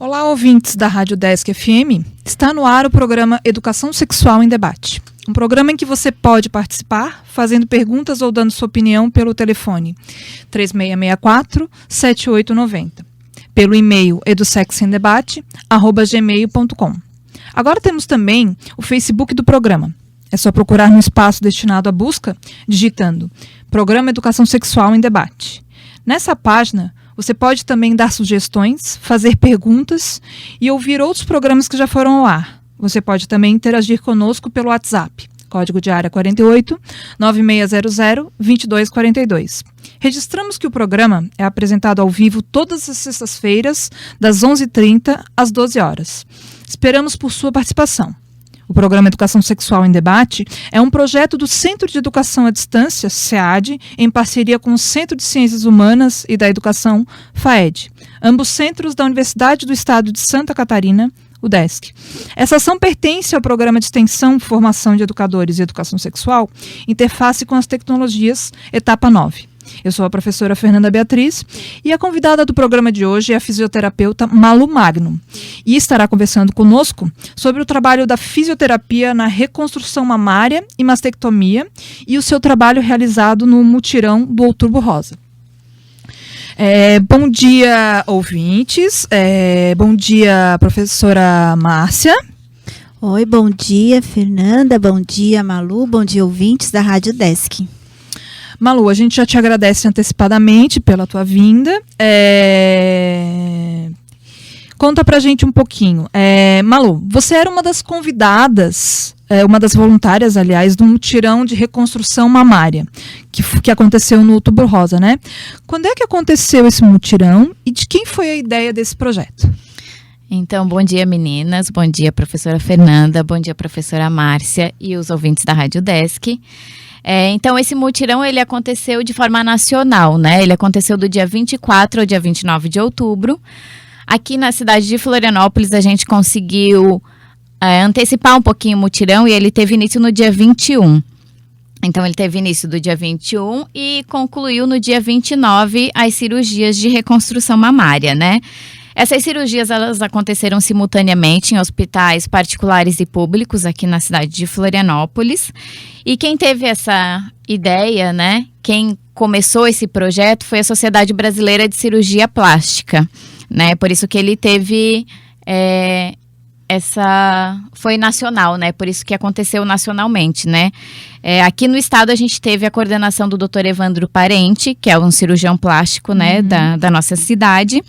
Olá, ouvintes da Rádio Desk FM. Está no ar o programa Educação Sexual em Debate. Um programa em que você pode participar fazendo perguntas ou dando sua opinião pelo telefone 3664-7890. Pelo e-mail edusexemdebate@gmail.com. Agora temos também o Facebook do programa. É só procurar no espaço destinado à busca, digitando Programa Educação Sexual em Debate. Nessa página, você pode também dar sugestões, fazer perguntas e ouvir outros programas que já foram ao ar. Você pode também interagir conosco pelo WhatsApp, código de área 48 9600 2242. Registramos que o programa é apresentado ao vivo todas as sextas-feiras, das 11h30 às 12 horas. Esperamos por sua participação. O programa Educação Sexual em Debate é um projeto do Centro de Educação à Distância, SEAD, em parceria com o Centro de Ciências Humanas e da Educação, FAED, ambos centros da Universidade do Estado de Santa Catarina, o DESC. Essa ação pertence ao programa de extensão Formação de Educadores e Educação Sexual, Interface com as Tecnologias, etapa 9. Eu sou a professora Fernanda Beatriz e a convidada do programa de hoje é a fisioterapeuta Malu Magno e estará conversando conosco sobre o trabalho da fisioterapia na reconstrução mamária e mastectomia e o seu trabalho realizado no mutirão do Outubro Rosa. Bom dia, ouvintes. Bom dia, professora Márcia. Oi, bom dia, Fernanda. Bom dia, Malu. Bom dia, ouvintes da Rádio Desk. Malu, a gente já te agradece antecipadamente pela tua vinda. Conta pra gente um pouquinho. Malu, você era uma das convidadas, uma das voluntárias, aliás, do mutirão de reconstrução mamária, que aconteceu no Outubro Rosa, né? Quando é que aconteceu esse mutirão e de quem foi a ideia desse projeto? Então, bom dia, meninas. Bom dia, professora Fernanda. Bom dia, professora Márcia e os ouvintes da Rádio Desk. Então, esse mutirão, ele aconteceu de forma nacional, né? Ele aconteceu do dia 24 ao dia 29 de outubro. Aqui na cidade de Florianópolis, a gente conseguiu antecipar um pouquinho o mutirão e ele teve início no dia 21. Então, ele teve início do dia 21 e concluiu no dia 29 as cirurgias de reconstrução mamária, né? Essas cirurgias, elas aconteceram simultaneamente em hospitais particulares e públicos aqui na cidade de Florianópolis. E quem teve essa ideia, né, quem começou esse projeto foi a Sociedade Brasileira de Cirurgia Plástica, né, por isso que ele teve foi nacional, né, por isso que aconteceu nacionalmente, né. Aqui no estado a gente teve a coordenação do Dr. Evandro Parente, que é um cirurgião plástico, né, da nossa cidade.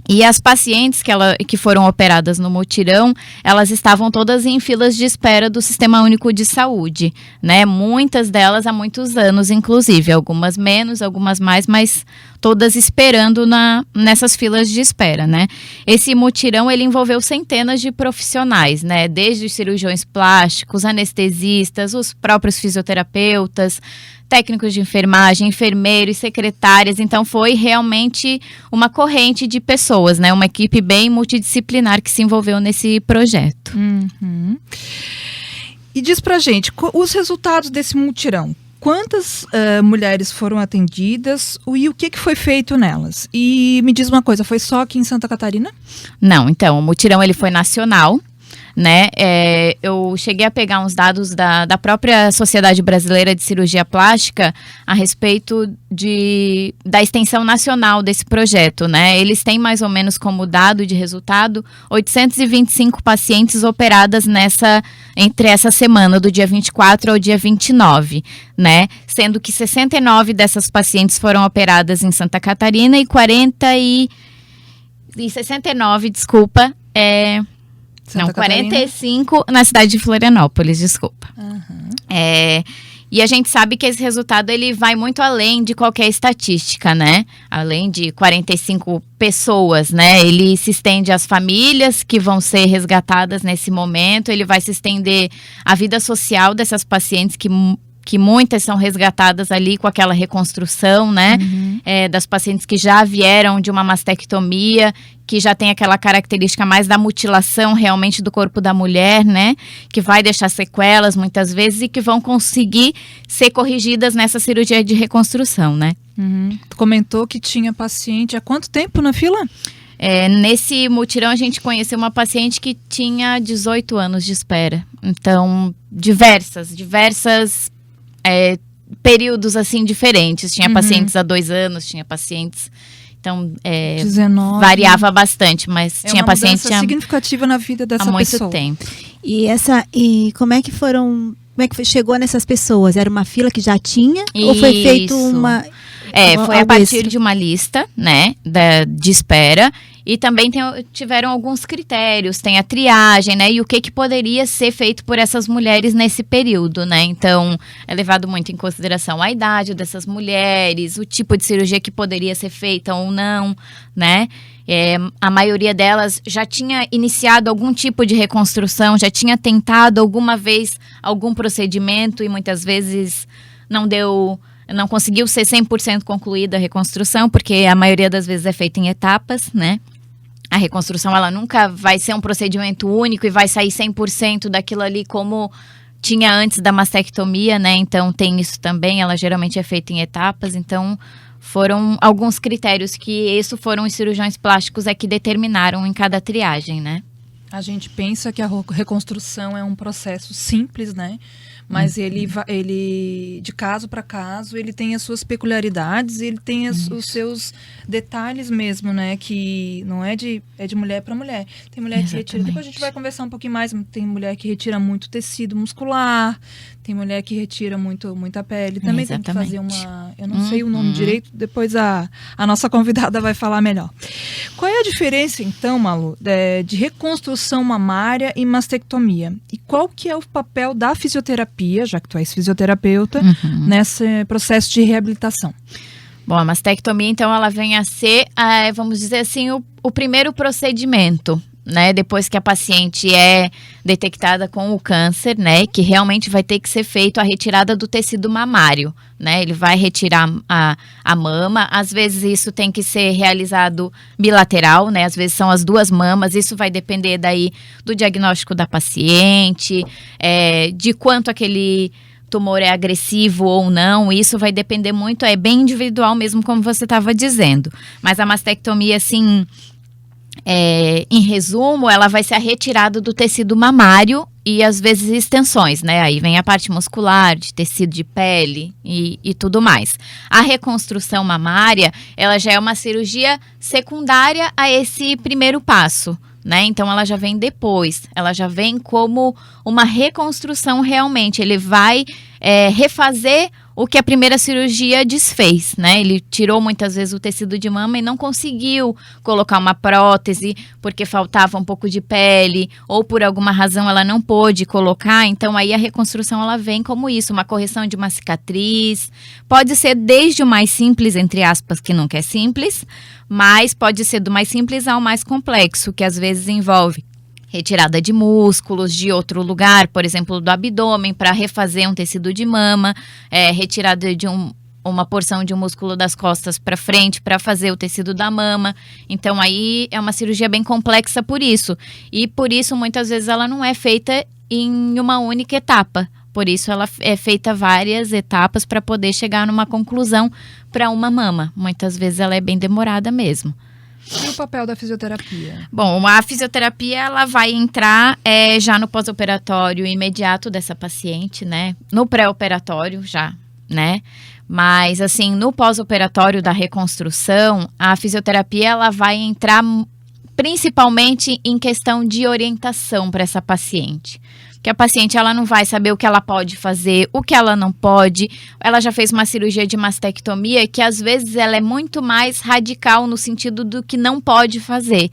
E as pacientes que foram operadas no mutirão, elas estavam todas em filas de espera do Sistema Único de Saúde, né? Muitas delas há muitos anos, inclusive. Algumas menos, algumas mais, mas todas esperando nessas filas de espera, né? Esse mutirão, ele envolveu centenas de profissionais, né? Desde os cirurgiões plásticos, anestesistas, os próprios fisioterapeutas, técnicos de enfermagem, enfermeiros, secretárias. Então, foi realmente uma corrente de pessoas, né? Uma equipe bem multidisciplinar que se envolveu nesse projeto. Uhum. E diz pra gente, os resultados desse mutirão. Quantas mulheres foram atendidas e o que foi feito nelas? E me diz uma coisa, foi só aqui em Santa Catarina? Não, então, o mutirão ele foi nacional, né? Eu cheguei a pegar uns dados da própria Sociedade Brasileira de Cirurgia Plástica a respeito da extensão nacional desse projeto, né? Eles têm mais ou menos como dado de resultado 825 pacientes operadas entre essa semana, do dia 24 ao dia 29, né? Sendo que 69 dessas pacientes foram operadas em Santa Catarina e 69, desculpa, 45 na cidade de Florianópolis, desculpa. Uhum. E a gente sabe que esse resultado ele vai muito além de qualquer estatística, né? Além de 45 pessoas, né? Ele se estende às famílias que vão ser resgatadas nesse momento, ele vai se estender à vida social dessas pacientes que muitas são resgatadas ali com aquela reconstrução, né? Uhum. Das pacientes que já vieram de uma mastectomia, que já tem aquela característica mais da mutilação realmente do corpo da mulher, né? Que vai deixar sequelas muitas vezes e que vão conseguir ser corrigidas nessa cirurgia de reconstrução, né? Uhum. Tu comentou que tinha paciente há quanto tempo na fila? Nesse mutirão a gente conheceu uma paciente que tinha 18 anos de espera. Então, diversas períodos assim diferentes. Tinha pacientes há 2 anos, tinha pacientes... Então, 19. variava bastante, mas tinha uma pacientes mudança significativa na vida dessa há muito pessoa. tempo. E como é que chegou nessas pessoas? Era uma fila que já tinha? Ou foi feito uma... Foi a partir de uma lista, né, de espera. E também tiveram alguns critérios, tem a triagem, né, e o que poderia ser feito por essas mulheres nesse período, né. Então, é levado muito em consideração a idade dessas mulheres, o tipo de cirurgia que poderia ser feita ou não, né. A maioria delas já tinha iniciado algum tipo de reconstrução, já tinha tentado alguma vez algum procedimento e muitas vezes não conseguiu ser 100% concluída a reconstrução, porque a maioria das vezes é feita em etapas, né? A reconstrução, ela nunca vai ser um procedimento único e vai sair 100% daquilo ali como tinha antes da mastectomia, né? Então, tem isso também, ela geralmente é feita em etapas. Então, foram alguns critérios que foram os cirurgiões plásticos que determinaram em cada triagem, né? A gente pensa que a reconstrução é um processo simples, né? Mas ele, de caso para caso, ele tem as suas peculiaridades, ele tem os seus detalhes mesmo, né? Que não é de mulher para mulher. Tem mulher que retira, depois a gente vai conversar um pouquinho mais, tem mulher que retira muito tecido muscular, tem mulher que retira muita pele. Também tem que fazer eu não sei o nome direito, depois a nossa convidada vai falar melhor. Qual é a diferença, então, Malu, de reconstrução mamária e mastectomia? E qual que é o papel da fisioterapia, já que tu és fisioterapeuta, nesse processo de reabilitação? Bom, a mastectomia, então, ela vem a ser, vamos dizer assim, o primeiro procedimento, né? Depois que a paciente é detectada com o câncer, né? Que realmente vai ter que ser feito a retirada do tecido mamário, né? Ele vai retirar a mama, às vezes isso tem que ser realizado bilateral, né? Às vezes são as 2 mamas, isso vai depender daí do diagnóstico da paciente, de quanto aquele tumor é agressivo ou não, isso vai depender muito, é bem individual mesmo, como você estava dizendo. Mas a mastectomia, assim, em resumo, ela vai ser a retirada do tecido mamário e às vezes extensões, né? Aí vem a parte muscular, de tecido de pele e tudo mais. A reconstrução mamária, ela já é uma cirurgia secundária a esse primeiro passo, né? Então, ela já vem depois, ela já vem como uma reconstrução realmente. Ele vai refazer o que a primeira cirurgia desfez, né? Ele tirou muitas vezes o tecido de mama e não conseguiu colocar uma prótese porque faltava um pouco de pele ou por alguma razão ela não pôde colocar. Então, aí a reconstrução ela vem como isso, uma correção de uma cicatriz. Pode ser desde o mais simples, entre aspas, que nunca é simples, mas pode ser do mais simples ao mais complexo, que às vezes envolve retirada de músculos de outro lugar, por exemplo, do abdômen, para refazer um tecido de mama, retirada de uma porção de um músculo das costas para frente, para fazer o tecido da mama. Então, aí é uma cirurgia bem complexa por isso. E por isso, muitas vezes, ela não é feita em uma única etapa. Por isso, ela é feita várias etapas para poder chegar numa conclusão para uma mama. Muitas vezes, ela é bem demorada mesmo. E o papel da fisioterapia? Bom, a fisioterapia ela vai entrar já no pós-operatório imediato dessa paciente, né? No pré-operatório já, né? Mas, assim, no pós-operatório da reconstrução, a fisioterapia ela vai entrar principalmente em questão de orientação para essa paciente. Que a paciente ela não vai saber o que ela pode fazer, o que ela não pode. Ela já fez uma cirurgia de mastectomia que às vezes ela é muito mais radical no sentido do que não pode fazer.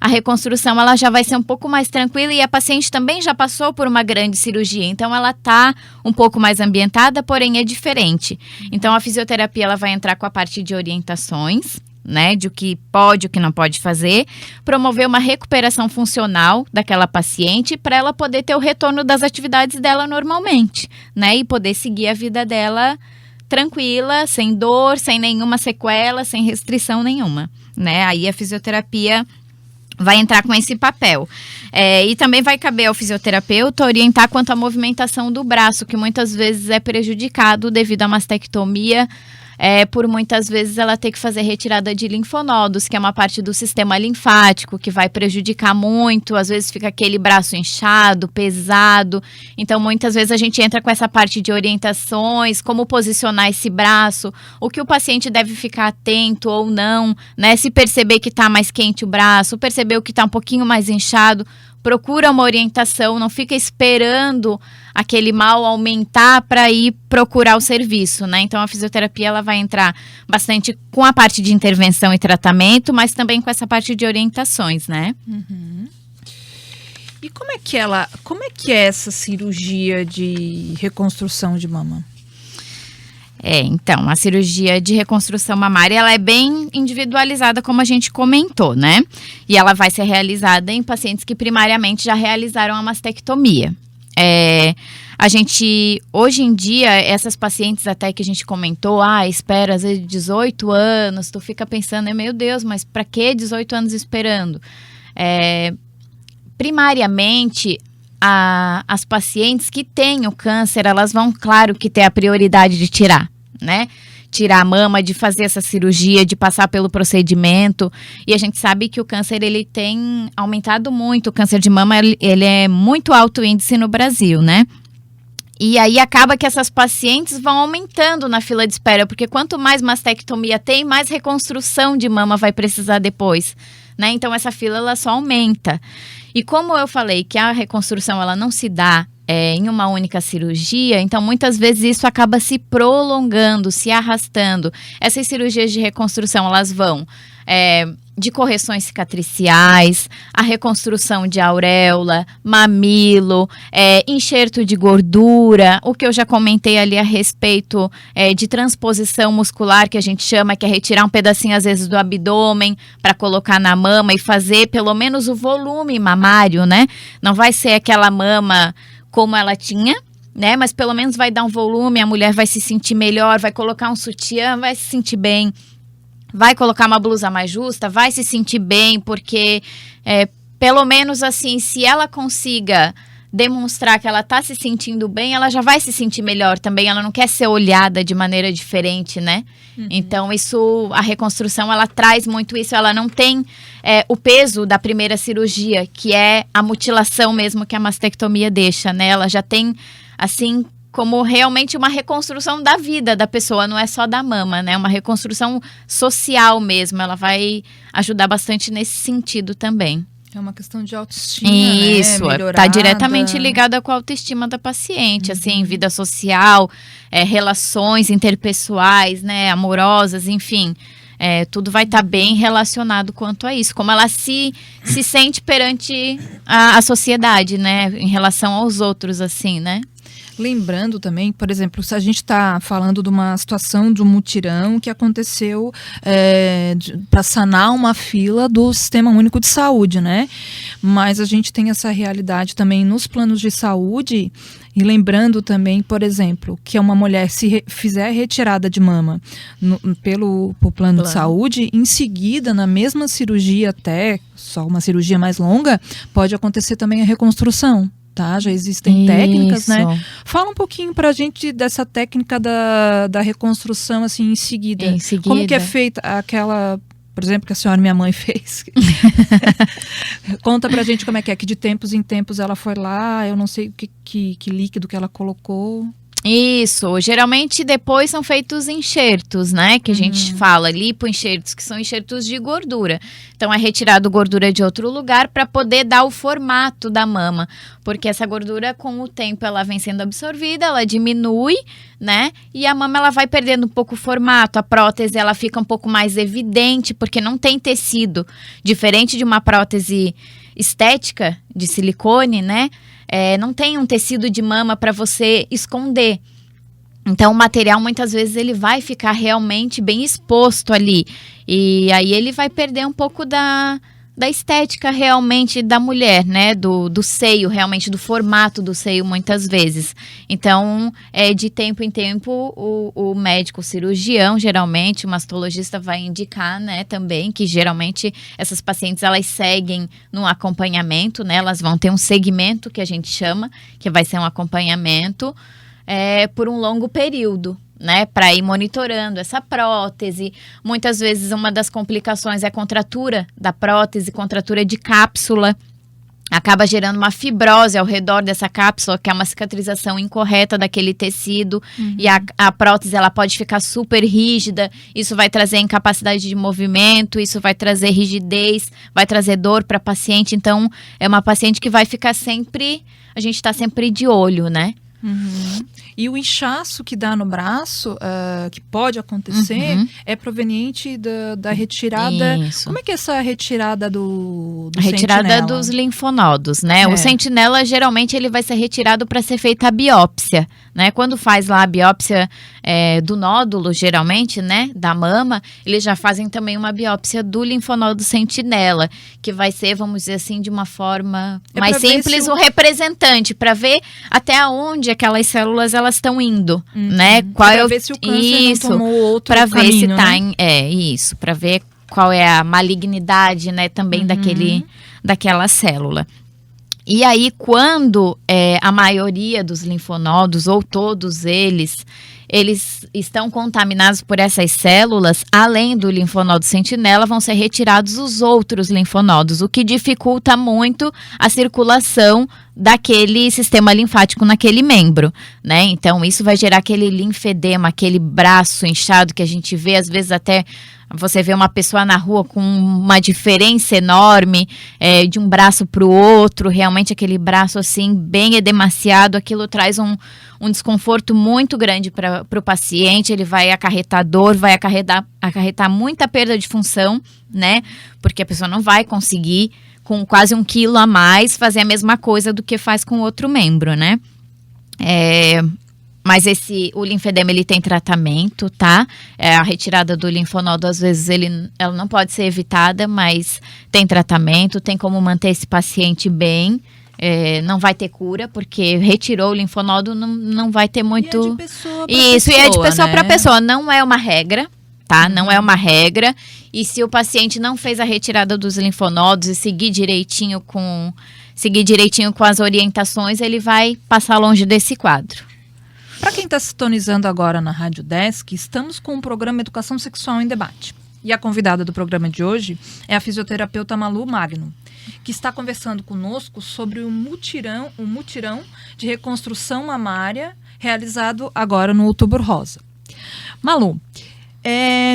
A reconstrução ela já vai ser um pouco mais tranquila e a paciente também já passou por uma grande cirurgia, então ela está um pouco mais ambientada, porém é diferente. Então a fisioterapia ela vai entrar com a parte de orientações, né, de o que pode, o que não pode fazer, promover uma recuperação funcional daquela paciente para ela poder ter o retorno das atividades dela normalmente, né, e poder seguir a vida dela tranquila, sem dor, sem nenhuma sequela, sem restrição nenhuma, né, aí a fisioterapia vai entrar com esse papel. E também vai caber ao fisioterapeuta orientar quanto à movimentação do braço, que muitas vezes é prejudicado devido à mastectomia, por muitas vezes ela ter que fazer retirada de linfonodos, que é uma parte do sistema linfático, que vai prejudicar muito, às vezes fica aquele braço inchado, pesado. Então, muitas vezes a gente entra com essa parte de orientações, como posicionar esse braço, o que o paciente deve ficar atento ou não, né? Se perceber que está mais quente o braço, perceber que está um pouquinho mais inchado, procura uma orientação, não fica esperando aquele mal aumentar para ir procurar o serviço, né? Então, a fisioterapia ela vai entrar bastante com a parte de intervenção e tratamento, mas também com essa parte de orientações, né? Uhum. E como é que é essa cirurgia de reconstrução de mama? Então, a cirurgia de reconstrução mamária, ela é bem individualizada, como a gente comentou, né? E ela vai ser realizada em pacientes que primariamente já realizaram a mastectomia. A gente, hoje em dia, essas pacientes até que a gente comentou, espera às vezes 18 anos, tu fica pensando, meu Deus, mas pra que 18 anos esperando? Primariamente, as pacientes que têm o câncer, elas vão, claro, que ter a prioridade de tirar, né? Tirar a mama, de fazer essa cirurgia, de passar pelo procedimento. E a gente sabe que o câncer, ele tem aumentado muito. O câncer de mama, ele é muito alto índice no Brasil, né? E aí acaba que essas pacientes vão aumentando na fila de espera, porque quanto mais mastectomia tem, mais reconstrução de mama vai precisar depois, né? Então essa fila, ela só aumenta. E como eu falei que a reconstrução, ela não se dá em uma única cirurgia, então muitas vezes isso acaba se prolongando, se arrastando. Essas cirurgias de reconstrução, elas vão de correções cicatriciais, a reconstrução de auréola, mamilo, enxerto de gordura, o que eu já comentei ali a respeito de transposição muscular, que a gente chama, que é retirar um pedacinho às vezes do abdômen para colocar na mama e fazer pelo menos o volume mamário, né? Não vai ser aquela mama como ela tinha, né? Mas pelo menos vai dar um volume, a mulher vai se sentir melhor, vai colocar um sutiã, vai se sentir bem. Vai colocar uma blusa mais justa, vai se sentir bem, porque pelo menos assim, se ela consiga demonstrar que ela está se sentindo bem, ela já vai se sentir melhor também, ela não quer ser olhada de maneira diferente, né? Uhum. Então, a reconstrução, ela traz muito isso, ela não tem o peso da primeira cirurgia, que é a mutilação mesmo que a mastectomia deixa, né? Ela já tem, assim, como realmente uma reconstrução da vida da pessoa, não é só da mama, né? Uma reconstrução social mesmo, ela vai ajudar bastante nesse sentido também. É uma questão de autoestima, isso, né? Está diretamente ligada com a autoestima da paciente, assim, vida social, relações interpessoais, né, amorosas, enfim. Tudo vai estar bem relacionado quanto a isso, como ela se sente perante a sociedade, né, em relação aos outros, assim, né? Lembrando também, por exemplo, se a gente está falando de uma situação de um mutirão que aconteceu para sanar uma fila do Sistema Único de Saúde, né? Mas a gente tem essa realidade também nos planos de saúde. E lembrando também, por exemplo, que uma mulher se fizer retirada de mama pelo plano de saúde, em seguida, na mesma cirurgia, até só uma cirurgia mais longa, pode acontecer também a reconstrução. Tá, já existem técnicas, né? Fala um pouquinho pra gente dessa técnica da reconstrução, assim, em seguida. Como que é feita aquela, por exemplo, que a senhora, minha mãe, fez? Conta pra gente como é que de tempos em tempos ela foi lá, eu não sei o que líquido que ela colocou. Isso, geralmente depois são feitos enxertos, né, que a gente fala, lipoenxertos, que são enxertos de gordura. Então é retirado gordura de outro lugar para poder dar o formato da mama, porque essa gordura com o tempo ela vem sendo absorvida, ela diminui, né, e a mama ela vai perdendo um pouco o formato, a prótese ela fica um pouco mais evidente, porque não tem tecido, diferente de uma prótese estética de silicone, né, não tem um tecido de mama para você esconder. Então, o material, muitas vezes, ele vai ficar realmente bem exposto ali. E aí, ele vai perder um pouco da estética, realmente, da mulher, né? Do seio, realmente, do formato do seio, muitas vezes. Então, de tempo em tempo, o médico, o cirurgião, geralmente, o mastologista vai indicar, né? Também, que geralmente, essas pacientes, elas seguem no acompanhamento, né? Elas vão ter um segmento, que a gente chama, que vai ser um acompanhamento por um longo período, né, para ir monitorando essa prótese. Muitas vezes uma das complicações é a contratura da prótese, contratura de cápsula. Acaba gerando uma fibrose ao redor dessa cápsula, que é uma cicatrização incorreta daquele tecido. E a prótese ela pode ficar super rígida. Isso vai trazer incapacidade de movimento, isso vai trazer rigidez, vai trazer dor para a paciente. Então, é uma paciente que vai ficar sempre... A gente está sempre de olho, né? E o inchaço que dá no braço, que pode acontecer, é proveniente da retirada. Isso. Como é que é essa retirada do A retirada sentinela? dos linfonodos, né? O sentinela, geralmente, ele vai ser retirado para ser feita a biópsia, né? Quando faz lá a biópsia do nódulo, geralmente, né? Da mama, eles já fazem também uma biópsia do linfonodo sentinela, que vai ser, vamos dizer assim, de uma forma mais simples, o representante, para ver até onde aquelas células elas estão indo, né? Para ver se o câncer não tomou outro caminho, para ver se tá né? Isso, para ver qual é a malignidade, né, também daquela célula. E aí, quando a maioria dos linfonodos, ou todos eles estão contaminados por essas células, além do linfonodo sentinela, vão ser retirados os outros linfonodos, o que dificulta muito a circulação daquele sistema linfático naquele membro, né? Então, isso vai gerar aquele linfedema, aquele braço inchado que a gente vê, às vezes até... Você vê uma pessoa na rua com uma diferença enorme de um braço para o outro, realmente aquele braço assim bem edemaciado, aquilo traz um desconforto muito grande para o paciente, ele vai acarretar dor, vai acarretar muita perda de função, né? Porque a pessoa não vai conseguir, com quase 1 quilo a mais, fazer a mesma coisa do que faz com o outro membro, né? Mas o linfedema, ele tem tratamento, tá? A retirada do linfonodo, às vezes, ela não pode ser evitada, mas tem tratamento, tem como manter esse paciente bem. Não vai ter cura, porque retirou o linfonodo, não vai ter muito... E é de pessoa para Isso, pessoa, e é de pessoa né? para pessoa, não é uma regra, tá? Não é uma regra. E se o paciente não fez a retirada dos linfonodos e seguir direitinho com as orientações, ele vai passar longe desse quadro. Para quem está sintonizando agora na Rádio Desk, estamos com o programa Educação Sexual em Debate. E a convidada do programa de hoje é a fisioterapeuta Malu Magno, que está conversando conosco sobre o mutirão de reconstrução mamária realizado agora no Outubro Rosa. Malu,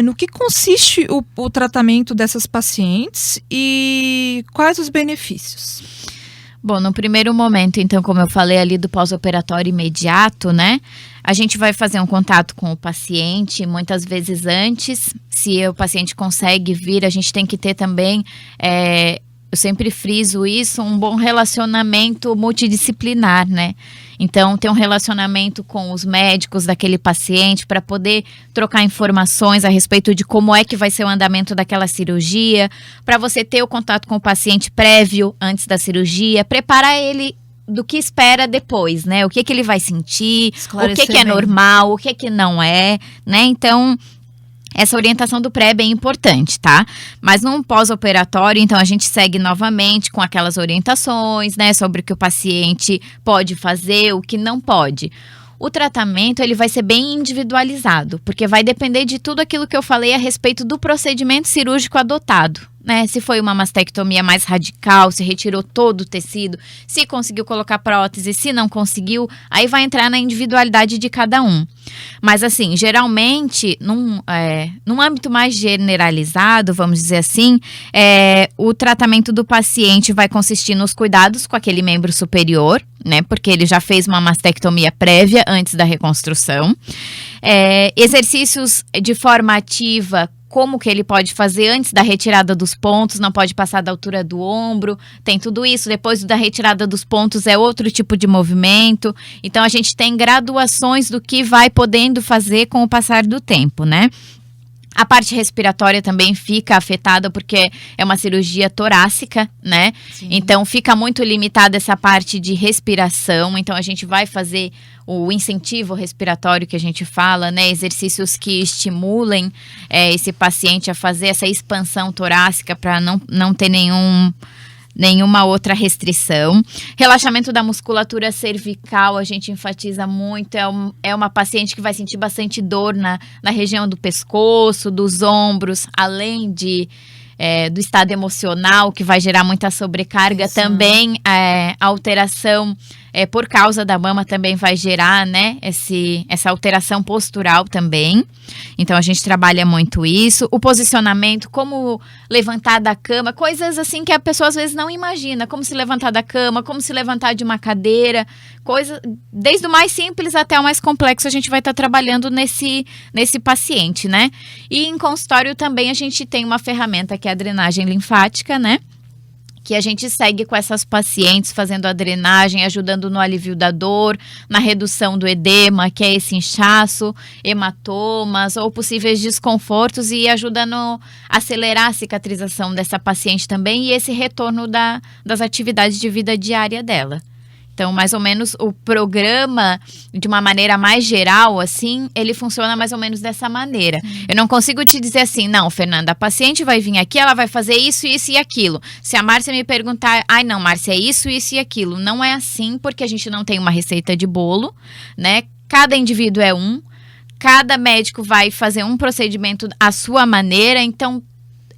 no que consiste o tratamento dessas pacientes e quais os benefícios? Bom, no primeiro momento, então, como eu falei ali do pós-operatório imediato, né? A gente vai fazer um contato com o paciente, muitas vezes antes. Se o paciente consegue vir, a gente tem que ter também, eu sempre friso isso, um bom relacionamento multidisciplinar, né? Então, ter um relacionamento com os médicos daquele paciente para poder trocar informações a respeito de como é que vai ser o andamento daquela cirurgia, para você ter o contato com o paciente prévio, antes da cirurgia, preparar ele do que espera depois, né? O que ele vai sentir, o que é normal, o que não é, né? Então... Essa orientação do pré é bem importante, tá? Mas num pós-operatório, então, a gente segue novamente com aquelas orientações, né? Sobre o que o paciente pode fazer, o que não pode. O tratamento, ele vai ser bem individualizado, porque vai depender de tudo aquilo que eu falei a respeito do procedimento cirúrgico adotado, né? Se foi uma mastectomia mais radical, se retirou todo o tecido, se conseguiu colocar prótese, se não conseguiu, aí vai entrar na individualidade de cada um. Mas assim, geralmente, num âmbito mais generalizado, vamos dizer assim, o tratamento do paciente vai consistir nos cuidados com aquele membro superior, né? Porque ele já fez uma mastectomia prévia antes da reconstrução. Exercícios de forma ativa, como que ele pode fazer antes da retirada dos pontos, não pode passar da altura do ombro, tem tudo isso. Depois da retirada dos pontos é outro tipo de movimento. Então, a gente tem graduações do que vai podendo fazer com o passar do tempo, né? A parte respiratória também fica afetada porque é uma cirurgia torácica, né? Sim. Então, fica muito limitada essa parte de respiração. Então, a gente vai fazer o incentivo respiratório que a gente fala, né? Exercícios que estimulem esse paciente a fazer essa expansão torácica para não ter nenhuma outra restrição. Relaxamento da musculatura cervical, a gente enfatiza muito, é uma paciente que vai sentir bastante dor na região do pescoço, dos ombros, além do estado emocional, que vai gerar muita sobrecarga. Isso. Também a alteração por causa da mama também vai gerar, né, essa alteração postural também. Então, a gente trabalha muito isso. O posicionamento, como levantar da cama, coisas assim que a pessoa às vezes não imagina, como se levantar da cama, como se levantar de uma cadeira, coisas, desde o mais simples até o mais complexo, a gente vai estar trabalhando nesse paciente, né? E em consultório também a gente tem uma ferramenta que é a drenagem linfática, né? Que a gente segue com essas pacientes fazendo a drenagem, ajudando no alívio da dor, na redução do edema, que é esse inchaço, hematomas ou possíveis desconfortos, e ajuda no acelerar a cicatrização dessa paciente também e esse retorno das atividades de vida diária dela. Então, mais ou menos, o programa, de uma maneira mais geral, assim, ele funciona mais ou menos dessa maneira. Eu não consigo te dizer assim, não, Fernanda, a paciente vai vir aqui, ela vai fazer isso, isso e aquilo. Se a Márcia me perguntar, ai não, Márcia, é isso, isso e aquilo. Não é assim, porque a gente não tem uma receita de bolo, né? Cada indivíduo é cada médico vai fazer um procedimento à sua maneira, então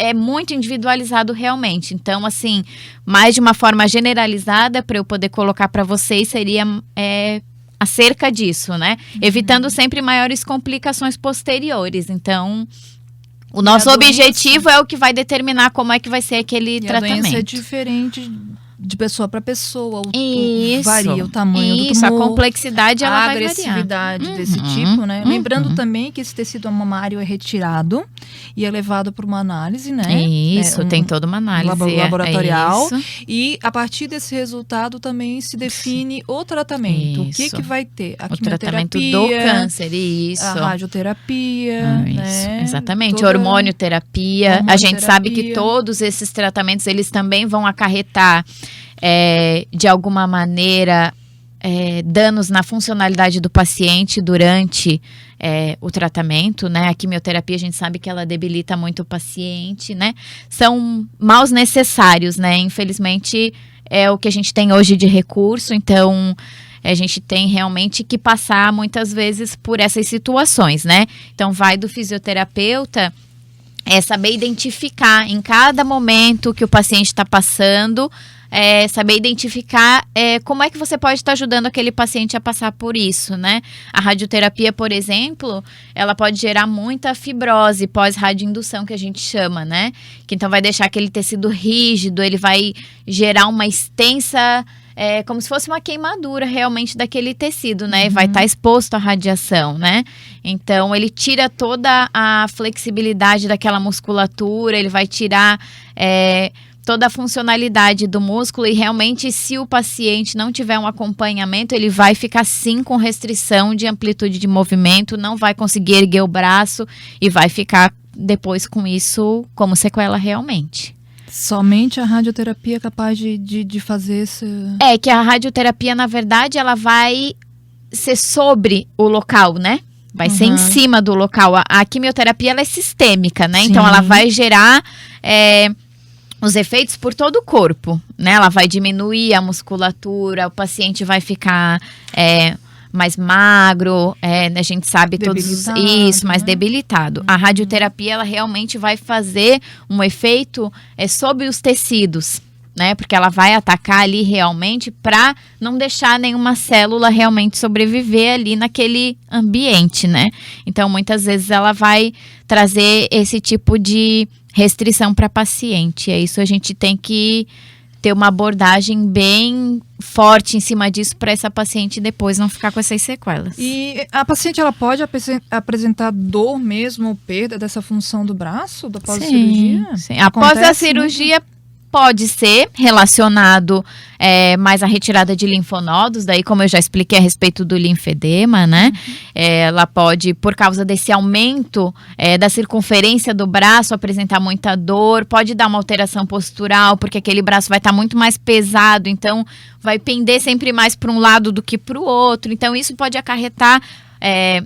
é muito individualizado realmente. Então, assim, mais de uma forma generalizada, para eu poder colocar para vocês, seria acerca disso, né? Evitando sempre maiores complicações posteriores. Então, o nosso objetivo é o que vai determinar como é que vai ser aquele tratamento. A doença é diferente de pessoa para pessoa, Isso. varia o tamanho do Isso, tumor, a complexidade ela a vai agressividade variar. desse tipo, né? Lembrando também que esse tecido mamário é retirado e é levado para uma análise, né? Isso, tem toda uma análise laboratorial. Isso. E a partir desse resultado também se define o tratamento. Isso. O que vai ter? A O tratamento do quimioterapia, câncer, isso. a radioterapia, né? Exatamente, Toda hormonioterapia. A gente sabe que hormonioterapia. todos esses tratamentos, eles também vão acarretar, de alguma maneira, danos na funcionalidade do paciente durante o tratamento, né? A quimioterapia, a gente sabe que ela debilita muito o paciente, né? São maus necessários, né? Infelizmente, é o que a gente tem hoje de recurso, então a gente tem realmente que passar muitas vezes por essas situações, né? Então, vai do fisioterapeuta saber identificar em cada momento que o paciente está passando, saber identificar como é que você pode estar ajudando aquele paciente a passar por isso, né? A radioterapia, por exemplo, ela pode gerar muita fibrose pós-radioindução, que a gente chama, né? Que então vai deixar aquele tecido rígido, ele vai gerar uma extensa, como se fosse uma queimadura realmente daquele tecido, né? Vai estar exposto à radiação, né? Então, ele tira toda a flexibilidade daquela musculatura, ele vai tirar toda a funcionalidade do músculo, e realmente, se o paciente não tiver um acompanhamento, ele vai ficar sim com restrição de amplitude de movimento, não vai conseguir erguer o braço e vai ficar depois com isso como sequela realmente. Somente a radioterapia é capaz de fazer esse... Que a radioterapia, na verdade, ela vai ser sobre o local, né? Vai ser em cima do local. A quimioterapia, ela é sistêmica, né? Sim. Então, ela vai gerar os efeitos por todo o corpo, né? Ela vai diminuir a musculatura, o paciente vai ficar mais magro, a gente sabe Debilitado, mais né? debilitado. A radioterapia, ela realmente vai fazer um efeito sobre os tecidos, né? Porque ela vai atacar ali realmente para não deixar nenhuma célula realmente sobreviver ali naquele ambiente, né? Então, muitas vezes ela vai trazer esse tipo de restrição para paciente. É isso, a gente tem que ter uma abordagem bem forte em cima disso para essa paciente depois não ficar com essas sequelas. E a paciente, ela pode apresentar dor mesmo, ou perda dessa função do braço, após a cirurgia? Sim. Após a cirurgia, pode ser relacionado mais à retirada de linfonodos, daí como eu já expliquei a respeito do linfedema, né? Ela pode, por causa desse aumento da circunferência do braço, apresentar muita dor, pode dar uma alteração postural, porque aquele braço vai estar muito mais pesado, então vai pender sempre mais para um lado do que para o outro, então isso pode acarretar.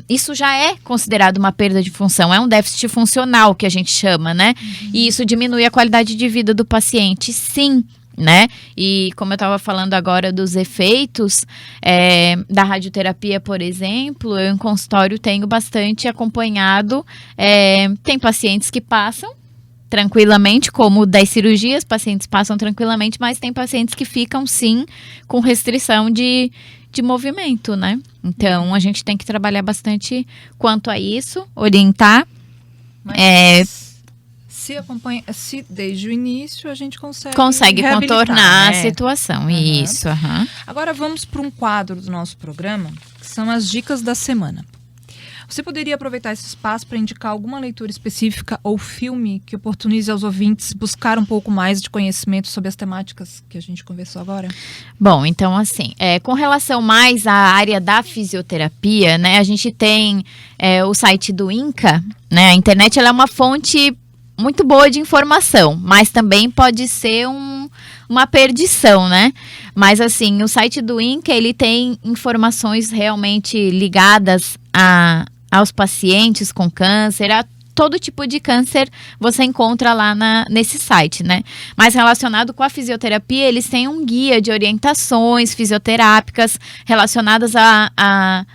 Isso já é considerado uma perda de função, é um déficit funcional que a gente chama, né? E isso diminui a qualidade de vida do paciente, sim, né? E como eu estava falando agora dos efeitos da radioterapia, por exemplo, eu em consultório tenho bastante acompanhado, tem pacientes que passam tranquilamente, como das cirurgias, pacientes passam tranquilamente, mas tem pacientes que ficam, sim, com restrição de movimento, né? Então, a gente tem que trabalhar bastante quanto a isso, orientar. Mas se desde o início a gente consegue contornar, né? A situação. Isso. Agora vamos para um quadro do nosso programa, que são as dicas da semana. Você poderia aproveitar esse espaço para indicar alguma leitura específica ou filme que oportunize aos ouvintes buscar um pouco mais de conhecimento sobre as temáticas que a gente conversou agora? Bom, então assim, com relação mais à área da fisioterapia, né, a gente tem o site do INCA, né, a internet ela é uma fonte muito boa de informação, mas também pode ser uma perdição, né? Mas assim, o site do INCA, ele tem informações realmente ligadas aos pacientes com câncer, a todo tipo de câncer você encontra lá nesse site, né? Mas relacionado com a fisioterapia, eles têm um guia de orientações fisioterápicas relacionadas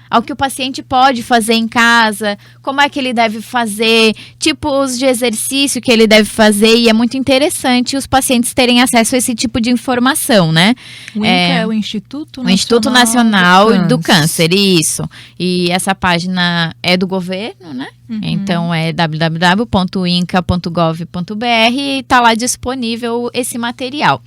ao que o paciente pode fazer em casa, como é que ele deve fazer, tipos de exercício que ele deve fazer, e é muito interessante os pacientes terem acesso a esse tipo de informação, né? O INCA é o Instituto Nacional do Câncer, isso. E essa página é do governo, né? Uhum. Então é www.inca.gov.br e está lá disponível esse material.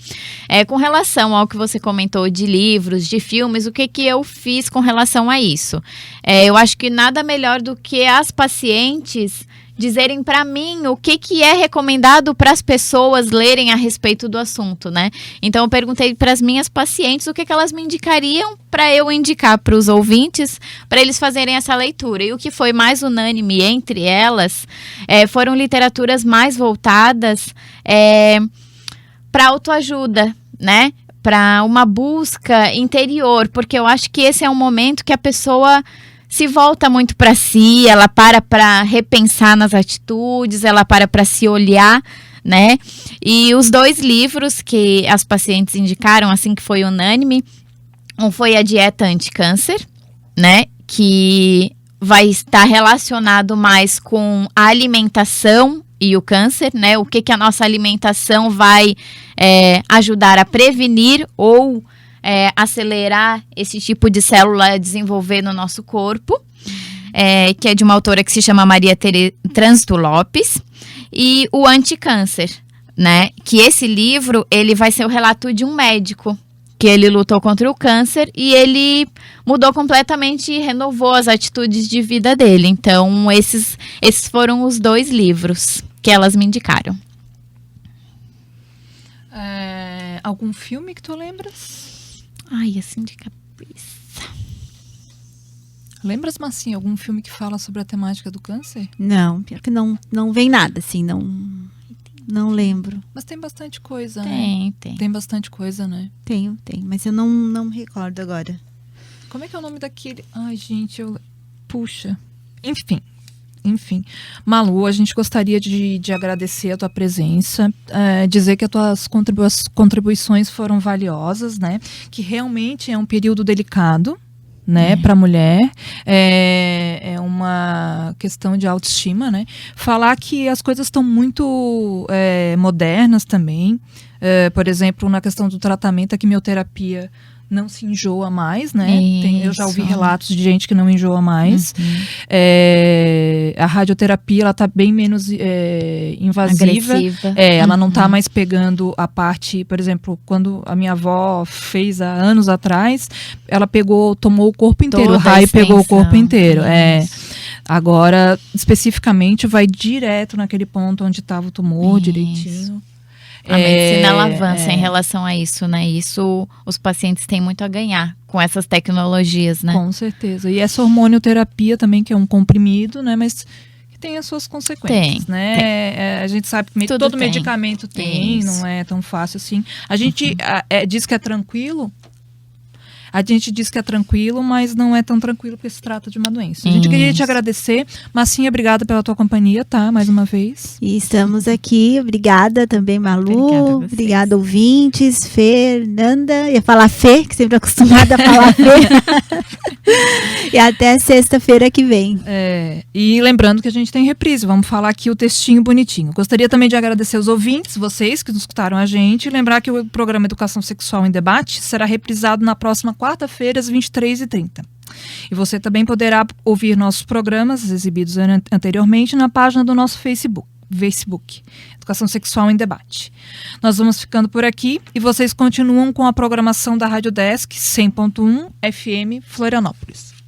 Com relação ao que você comentou de livros, de filmes, o que eu fiz com relação a isso? Eu acho que nada melhor do que as pacientes dizerem para mim o que é recomendado para as pessoas lerem a respeito do assunto, né? Então eu perguntei para as minhas pacientes o que elas me indicariam para eu indicar para os ouvintes, para eles fazerem essa leitura. E o que foi mais unânime entre elas foram literaturas mais voltadas para autoajuda, né? Para uma busca interior, porque eu acho que esse é um momento que a pessoa se volta muito para si, ela para repensar nas atitudes, ela para se olhar, né? E os 2 livros que as pacientes indicaram, assim que foi unânime, um foi a Dieta Anticâncer, né? Que vai estar relacionado mais com a alimentação e o câncer, né? O que a nossa alimentação vai ajudar a prevenir ou acelerar esse tipo de célula a desenvolver no nosso corpo, que é de uma autora que se chama Maria Trânsito Lopes, e o Anticâncer, né? Que esse livro, ele vai ser o relato de um médico, que ele lutou contra o câncer e ele mudou completamente e renovou as atitudes de vida dele. Então, esses foram os 2 livros que elas me indicaram. Algum filme que tu lembras? Ai, assim de cabeça. Lembras, Marcinha, algum filme que fala sobre a temática do câncer? Não, pior que não vem nada, assim, não lembro. Mas tem bastante coisa, né? Tem. Tem bastante coisa, né? Tem, mas eu não me recordo agora. Como é que é o nome daquele? Ai, gente, puxa. Enfim. Malu, a gente gostaria de agradecer a tua presença, dizer que as tuas contribuições foram valiosas, né? Que realmente é um período delicado, né, para a mulher, é uma questão de autoestima, né? Falar que as coisas estão muito modernas também, por exemplo, na questão do tratamento, a quimioterapia não se enjoa mais, né? Eu já ouvi relatos de gente que não enjoa mais. Uhum. A radioterapia, ela tá bem menos invasiva. Agressiva. Ela não tá mais pegando a parte, por exemplo, quando a minha avó fez há anos atrás, ela tomou o corpo inteiro, o raio pegou o corpo inteiro. Agora, especificamente, vai direto naquele ponto onde estava o tumor, direitinho. A medicina ela avança em relação a isso, né? Isso os pacientes têm muito a ganhar com essas tecnologias, né? Com certeza. E essa hormonioterapia também, que é um comprimido, né? Mas que tem as suas consequências, né? A gente sabe que todo medicamento tem, não é tão fácil assim. A gente diz que é tranquilo. A gente diz que é tranquilo, mas não é tão tranquilo porque se trata de uma doença. A gente queria te agradecer. Marcinha, obrigada pela tua companhia, tá? Mais uma vez. E estamos aqui. Obrigada também, Malu. Obrigada a vocês. Obrigada, ouvintes. Fernanda. Ia falar Fê, que sempre é acostumada a falar Fê. E até sexta-feira que vem. E lembrando que a gente tem reprise. Vamos falar aqui o textinho bonitinho. Gostaria também de agradecer os ouvintes, vocês que nos escutaram a gente. E lembrar que o programa Educação Sexual em Debate será reprisado na próxima quarta-feira, às 23h30. E você também poderá ouvir nossos programas exibidos anteriormente na página do nosso Facebook, Educação Sexual em Debate. Nós vamos ficando por aqui e vocês continuam com a programação da Rádio Desk 100.1 FM Florianópolis.